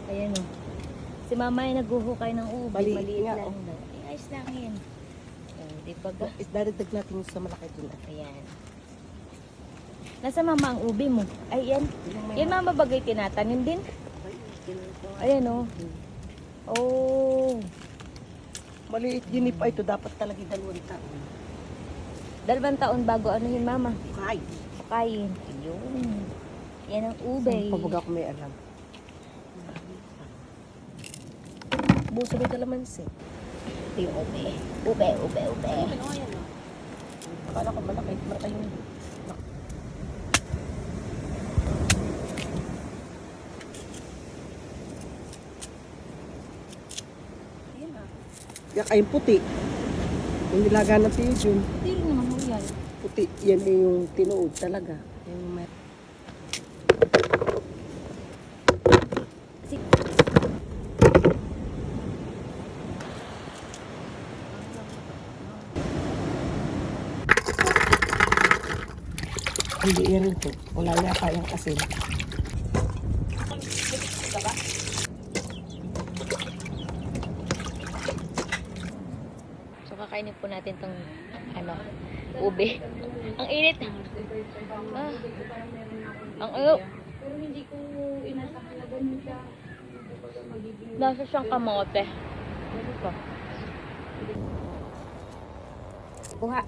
Ayan o. Si mama ay naghuhukay ng ube. Maliit nga, lang. Ay, ayos lang yan. Di ba ga? Dadagdag natin sa malaki dun. Ayan. Nasa mama ang ube mo? Ay, yan. Yan mama bagay tinatanim din? Ayan o. Oh. Maliit yun pa ito. Dapat talaga 2 taon. 2 taon bago ano yun mama? Kay. Kain. Ayun. Yan ang ube. Pabag ako may alam. Buso may kalamansi. Ito yung ube. Ube. Akala ko malaki. Malaki yun. Yak ay puti. Yung nilaga ng tiyo yun. Hindi rin naman ho yan. Puti. Yan yung tinuod talaga. Yung may... Hindi yan ito. Wala yata yung asin. So kakainin po natin tong ano, ube. Ang init. Ah. Ang ayo. Pero hindi ko inasahan na ganun siya. Nasa siyang kamote. Kuha.